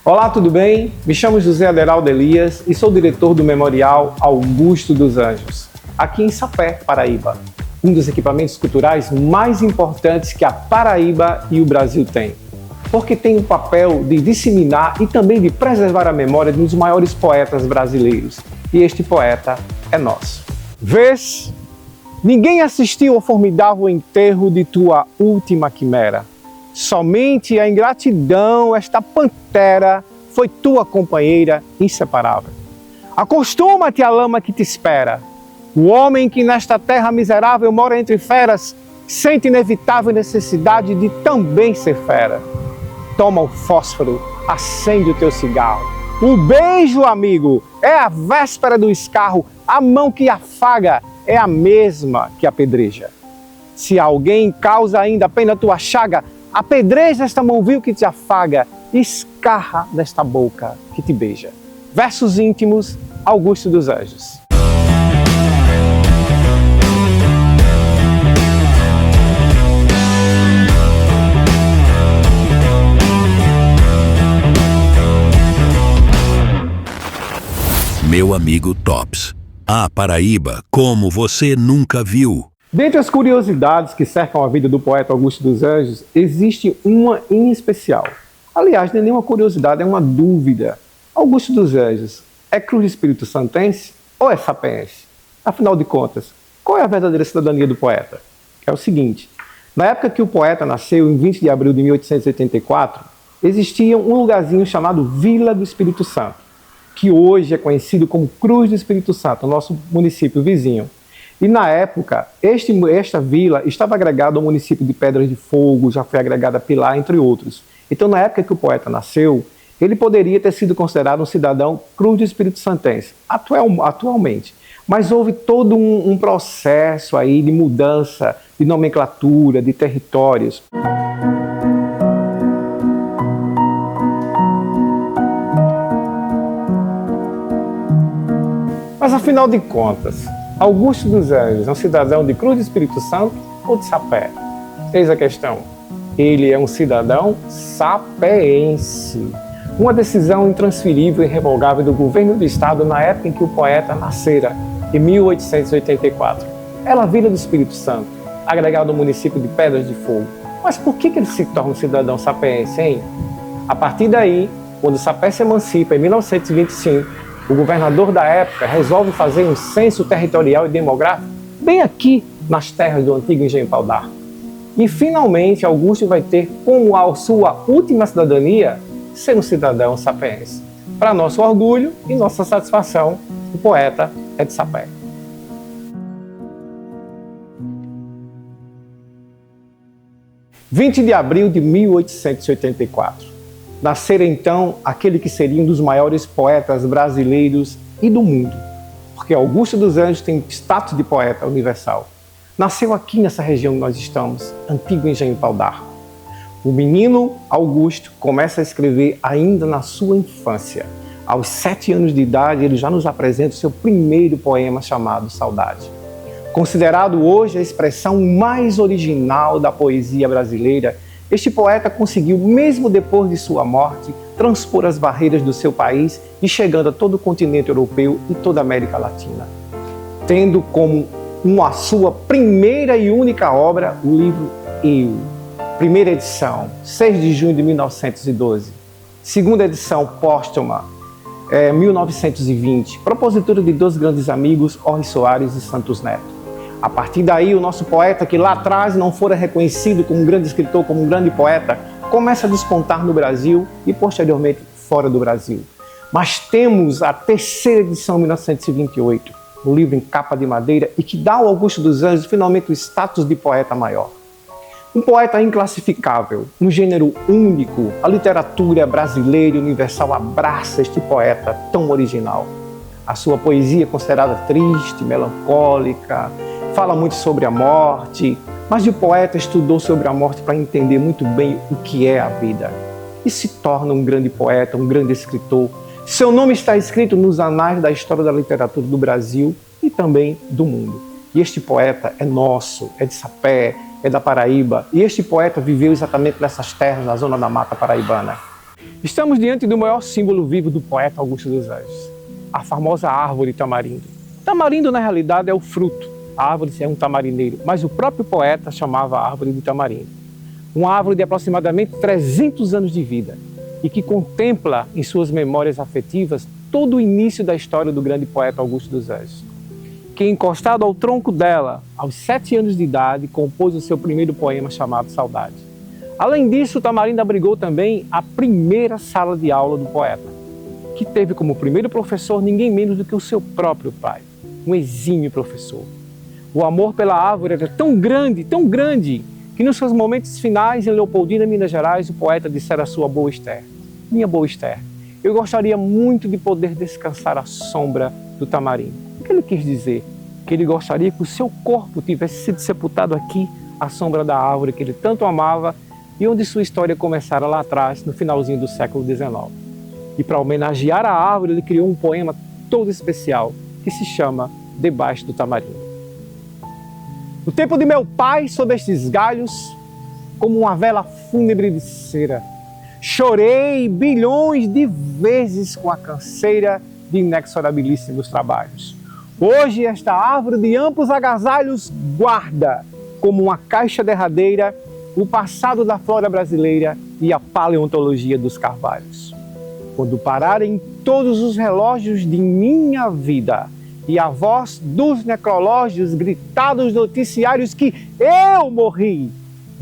Olá, tudo bem? Me chamo José Aderaldo Elias e sou diretor do Memorial Augusto dos Anjos, aqui em Sapé, Paraíba, um dos equipamentos culturais mais importantes que a Paraíba e o Brasil têm, porque tem o papel de disseminar e também de preservar a memória de um dos maiores poetas brasileiros, e este poeta é nosso. Vês? Ninguém assistiu ao formidável enterro de tua última quimera. Somente a ingratidão, esta pantera, foi tua companheira inseparável. Acostuma-te à lama que te espera. O homem que nesta terra miserável mora entre feras, sente inevitável necessidade de também ser fera. Toma o fósforo, acende o teu cigarro. O beijo, amigo, é a véspera do escarro. A mão que afaga é a mesma que apedreja. Se alguém causa ainda pena tua chaga, apedreja esta mão vil que te afaga, escarra desta boca que te beija. Versos íntimos, Augusto dos Anjos. Meu amigo Tops. A Paraíba como você nunca viu. Dentre as curiosidades que cercam a vida do poeta Augusto dos Anjos, existe uma em especial. Aliás, não é nenhuma curiosidade, é uma dúvida. Augusto dos Anjos é Cruz do Espírito Santense ou é sapense? Afinal de contas, qual é a verdadeira cidadania do poeta? É o seguinte, na época que o poeta nasceu, em 20 de abril de 1884, existia um lugarzinho chamado Vila do Espírito Santo, que hoje é conhecido como Cruz do Espírito Santo, nosso município vizinho. E na época, esta vila estava agregada ao município de Pedras de Fogo, já foi agregada a Pilar, entre outros. Então, na época que o poeta nasceu, ele poderia ter sido considerado um cidadão Cruz do Espírito Santense, atualmente. Mas houve todo um processo aí de mudança de nomenclatura, de territórios. Mas, afinal de contas, Augusto dos Anjos é um cidadão de Cruz do Espírito Santo ou de Sapé? Eis a questão. Ele é um cidadão sapéense. Uma decisão intransferível e irrevogável do governo do estado na época em que o poeta nascera, em 1884. Ela Vila do Espírito Santo, agregado ao município de Pedras de Fogo. Mas por que ele se torna um cidadão sapéense, hein? A partir daí, quando Sapé se emancipa em 1925, o governador da época resolve fazer um censo territorial e demográfico bem aqui nas terras do antigo Engenho Pau d'Arco. E finalmente Augusto vai ter como a sua última cidadania ser um cidadão sapéense. Para nosso orgulho e nossa satisfação, o poeta é de Sapé. – 20 de abril de 1884. Nascera então aquele que seria um dos maiores poetas brasileiros e do mundo, porque Augusto dos Anjos tem status de poeta universal. Nasceu aqui nessa região que nós estamos, antigo Engenho Pau d'Arco. O menino Augusto começa a escrever ainda na sua infância. Aos 7 anos de idade, ele já nos apresenta o seu primeiro poema chamado Saudade. Considerado hoje a expressão mais original da poesia brasileira, este poeta conseguiu, mesmo depois de sua morte, transpor as barreiras do seu país e chegando a todo o continente europeu e toda a América Latina, tendo como a sua primeira e única obra o livro Eu, primeira edição, 6 de junho de 1912, segunda edição póstuma, 1920, propositura de 2 grandes amigos, Jorge Soares e Santos Neto. A partir daí, o nosso poeta, que lá atrás não fora reconhecido como um grande escritor, como um grande poeta, começa a despontar no Brasil e, posteriormente, fora do Brasil. Mas temos a 3ª edição, 1928, um livro em capa de madeira e que dá ao Augusto dos Anjos, finalmente, o status de poeta maior. Um poeta inclassificável, um gênero único. A literatura brasileira e universal abraça este poeta tão original. A sua poesia é considerada triste, melancólica, fala muito sobre a morte, mas o poeta estudou sobre a morte para entender muito bem o que é a vida. E se torna um grande poeta, um grande escritor. Seu nome está escrito nos anais da história da literatura do Brasil e também do mundo. E este poeta é nosso, é de Sapé, é da Paraíba. E este poeta viveu exatamente nessas terras, na zona da Mata Paraibana. Estamos diante do maior símbolo vivo do poeta Augusto dos Anjos, a famosa árvore tamarindo. Tamarindo, na realidade, é o fruto. A árvore é um tamarineiro, mas o próprio poeta chamava a árvore de tamarindo. Uma árvore de aproximadamente 300 anos de vida e que contempla em suas memórias afetivas todo o início da história do grande poeta Augusto dos Anjos, que, encostado ao tronco dela, aos 7 anos de idade, compôs o seu primeiro poema chamado Saudade. Além disso, o tamarindo abrigou também a primeira sala de aula do poeta, que teve como primeiro professor ninguém menos do que o seu próprio pai, um exímio professor. O amor pela árvore era tão grande, que nos seus momentos finais em Leopoldina, Minas Gerais, o poeta dissera à sua boa Esther: minha boa Esther, eu gostaria muito de poder descansar à sombra do tamarindo. O que ele quis dizer? Que ele gostaria que o seu corpo tivesse sido sepultado aqui, à sombra da árvore que ele tanto amava e onde sua história começara lá atrás, no finalzinho do século XIX. E para homenagear a árvore, ele criou um poema todo especial, que se chama Debaixo do Tamarindo. No tempo de meu pai, sob estes galhos, como uma vela fúnebre de cera, chorei bilhões de vezes com a canseira de inexorabilíssimos trabalhos. Hoje esta árvore de amplos agasalhos guarda, como uma caixa derradeira, o passado da flora brasileira e a paleontologia dos carvalhos. Quando pararem todos os relógios de minha vida e a voz dos necrológios gritar nos noticiários que eu morri,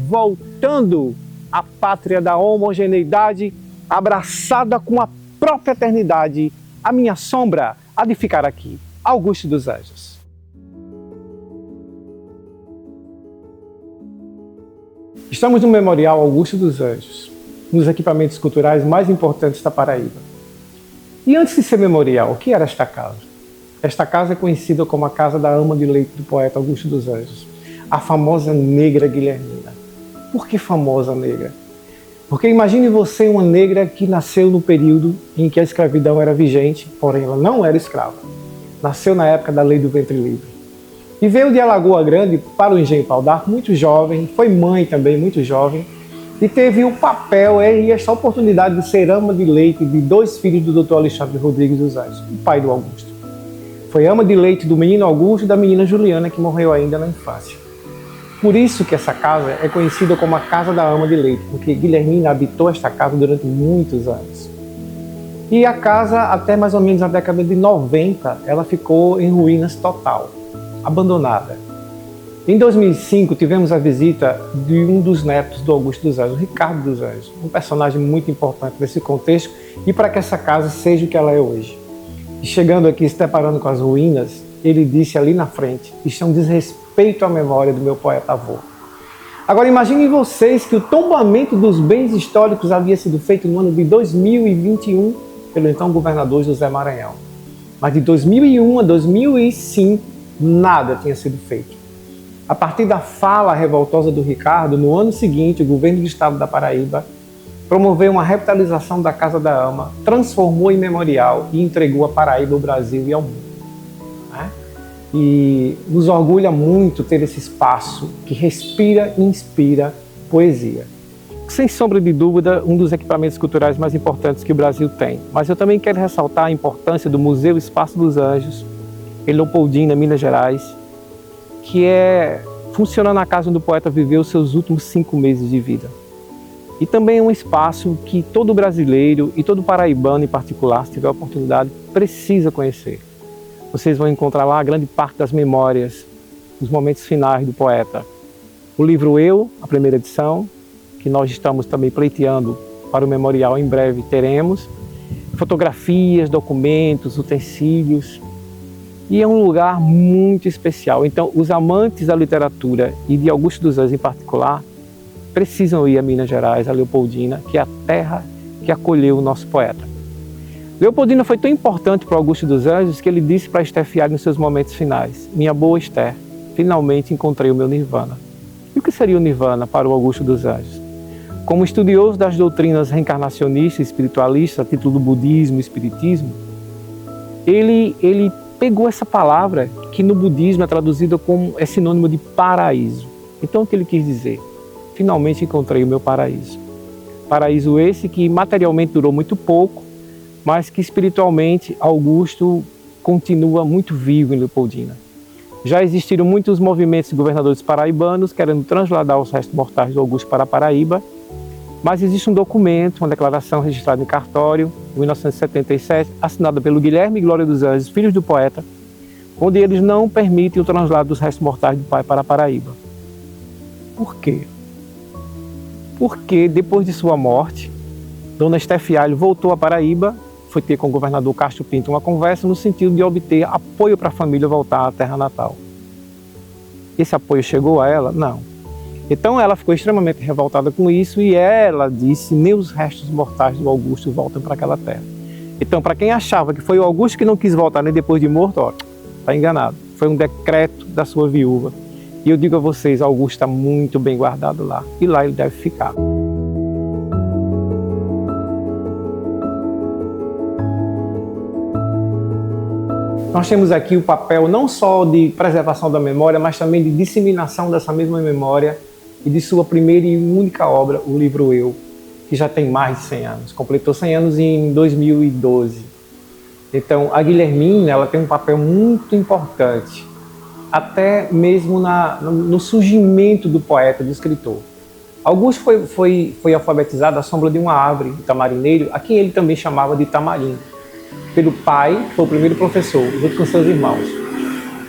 voltando à pátria da homogeneidade, abraçada com a própria eternidade, a minha sombra há de ficar aqui. Augusto dos Anjos. Estamos no Memorial Augusto dos Anjos, um dos equipamentos culturais mais importantes da Paraíba. E antes de ser memorial, o que era esta casa? Esta casa é conhecida como a casa da ama de leito do poeta Augusto dos Anjos, a famosa negra Guilhermina. Por que famosa negra? Porque imagine você uma negra que nasceu no período em que a escravidão era vigente, porém ela não era escrava. Nasceu na época da lei do ventre livre. E veio de Alagoa Grande para o Engenho Pau d'Arco muito jovem, foi mãe também muito jovem, e teve o papel e esta oportunidade de ser ama de leite de 2 filhos do Dr. Alexandre Rodrigues dos Anjos, o pai do Augusto. Foi ama de leite do menino Augusto e da menina Juliana, que morreu ainda na infância. Por isso que essa casa é conhecida como a Casa da Ama de Leite, porque Guilhermina habitou esta casa durante muitos anos. E a casa, até mais ou menos a década de 90, ela ficou em ruínas total, abandonada. Em 2005, tivemos a visita de um dos netos do Augusto dos Anjos, Ricardo dos Anjos, um personagem muito importante nesse contexto e para que essa casa seja o que ela é hoje. E chegando aqui, se deparando com as ruínas, ele disse ali na frente: isso é um desrespeito à memória do meu poeta-avô. Agora imaginem vocês que o tombamento dos bens históricos havia sido feito no ano de 2021 pelo então governador José Maranhão. Mas de 2001 a 2005, nada tinha sido feito. A partir da fala revoltosa do Ricardo, no ano seguinte, o governo do estado da Paraíba promoveu uma revitalização da Casa da Ama, transformou em memorial e entregou a Paraíba ao Brasil e ao mundo. E nos orgulha muito ter esse espaço que respira e inspira poesia. Sem sombra de dúvida, um dos equipamentos culturais mais importantes que o Brasil tem. Mas eu também quero ressaltar a importância do Museu Espaço dos Anjos, em Leopoldina, Minas Gerais, que funciona na casa onde o poeta viveu os seus últimos 5 meses de vida. E também é um espaço que todo brasileiro e todo paraibano em particular, se tiver a oportunidade, precisa conhecer. Vocês vão encontrar lá a grande parte das memórias, os momentos finais do poeta. O livro Eu, a primeira edição, que nós estamos também pleiteando para o memorial, em breve teremos. Fotografias, documentos, utensílios. E é um lugar muito especial. Então, os amantes da literatura e de Augusto dos Anjos em particular, precisam ir a Minas Gerais, a Leopoldina, que é a terra que acolheu o nosso poeta. Leopoldina foi tão importante para Augusto dos Anjos que ele disse para Esther Fialho nos seus momentos finais: minha boa Esther, finalmente encontrei o meu Nirvana. E o que seria o Nirvana para o Augusto dos Anjos? Como estudioso das doutrinas reencarnacionistas e espiritualistas, a título do budismo e espiritismo, ele pegou essa palavra que no budismo é traduzida como sinônimo de paraíso. Então o que ele quis dizer? Finalmente encontrei o meu paraíso. Paraíso esse que materialmente durou muito pouco, mas que espiritualmente Augusto continua muito vivo em Leopoldina. Já existiram muitos movimentos de governadores paraibanos querendo transladar os restos mortais do Augusto para a Paraíba, mas existe um documento, uma declaração registrada em cartório, em 1977, assinada pelo Guilherme Glória dos Anjos, filhos do poeta, onde eles não permitem o translado dos restos mortais do pai para a Paraíba. Por quê? Porque depois de sua morte, Dona Estefialho voltou à Paraíba, foi ter com o governador Castro Pinto uma conversa no sentido de obter apoio para a família voltar à terra natal. Esse apoio chegou a ela? Não. Então ela ficou extremamente revoltada com isso e ela disse: nem os restos mortais do Augusto voltam para aquela terra. Então, para quem achava que foi o Augusto que não quis voltar nem depois de morto, ó, está enganado. Foi um decreto da sua viúva. E eu digo a vocês, Augusto está muito bem guardado lá. E lá ele deve ficar. Nós temos aqui o papel não só de preservação da memória, mas também de disseminação dessa mesma memória e de sua primeira e única obra, o livro Eu, que já tem mais de 100 anos. Completou 100 anos em 2012. Então, a Guilhermina, ela tem um papel muito importante, até mesmo no surgimento do poeta, do escritor. Augusto foi alfabetizado à sombra de uma árvore de tamarineiro, a quem ele também chamava de Tamarindo. Pelo pai, foi o primeiro professor, junto com seus irmãos.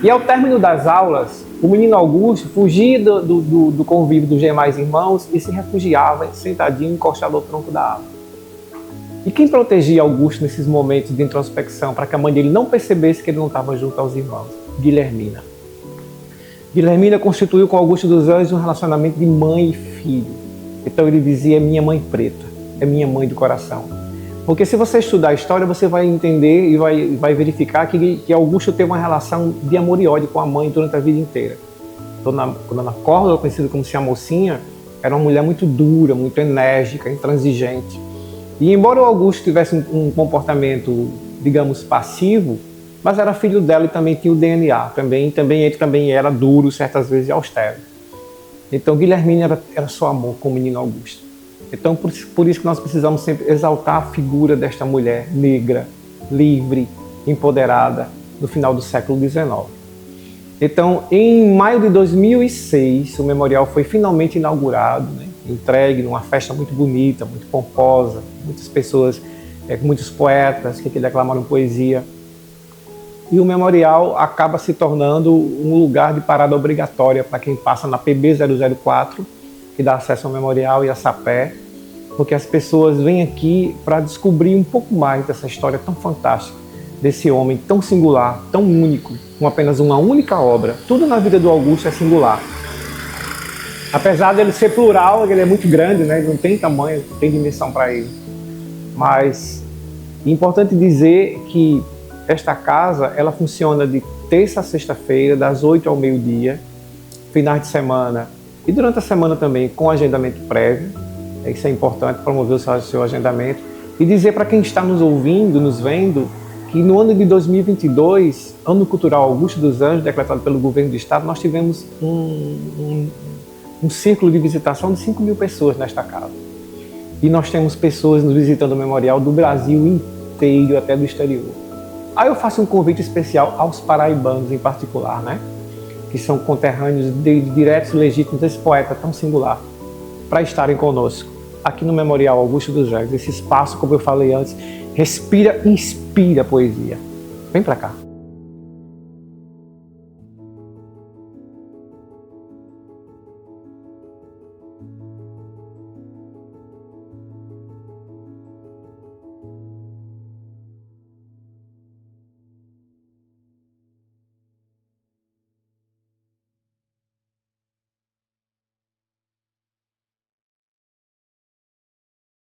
E ao término das aulas, o menino Augusto fugia do convívio dos demais irmãos e se refugiava sentadinho, encostado ao tronco da árvore. E quem protegia Augusto nesses momentos de introspecção, para que a mãe dele não percebesse que ele não estava junto aos irmãos? Guilhermina. Guilhermina constituiu com Augusto dos Anjos um relacionamento de mãe e filho. Então ele dizia: é minha mãe preta, é minha mãe do coração. Porque se você estudar a história, você vai entender e vai verificar que Augusto teve uma relação de amor e ódio com a mãe durante a vida inteira. Dona Córdoba, conhecida como Tia Mocinha, era uma mulher muito dura, muito enérgica, intransigente. E embora o Augusto tivesse um comportamento, digamos, passivo, mas era filho dela e também tinha o DNA. Ele também era duro, certas vezes, e austero. Então Guilhermina era só amor com o menino Augusto. Então, por isso que nós precisamos sempre exaltar a figura desta mulher negra, livre, empoderada, no final do século XIX. Então, em maio de 2006, o memorial foi finalmente inaugurado, né? Entregue numa festa muito bonita, muito pomposa, muitas pessoas, muitos poetas que declamaram poesia. E o memorial acaba se tornando um lugar de parada obrigatória para quem passa na PB 004, que dá acesso ao memorial e a Sapé, porque as pessoas vêm aqui para descobrir um pouco mais dessa história tão fantástica, desse homem tão singular, tão único, com apenas uma única obra. Tudo na vida do Augusto é singular. Apesar dele ser plural, ele é muito grande, né? Ele não tem tamanho, não tem dimensão para ele. Mas é importante dizer que esta casa, ela funciona de terça a sexta-feira, das 8 ao meio-dia, finais de semana e durante a semana também, com agendamento prévio. Isso é importante, promover o seu agendamento. E dizer para quem está nos ouvindo, nos vendo, que no ano de 2022, Ano Cultural Augusto dos Anjos, decretado pelo governo do estado, nós tivemos um círculo de visitação de 5.000 pessoas nesta casa. E nós temos pessoas nos visitando o memorial do Brasil inteiro, até do exterior. Aí eu faço um convite especial aos paraibanos em particular, né? Que são conterrâneos diretos e legítimos desse poeta tão singular, para estarem conosco aqui no Memorial Augusto dos Anjos. Esse espaço, como eu falei antes, respira e inspira poesia. Vem para cá.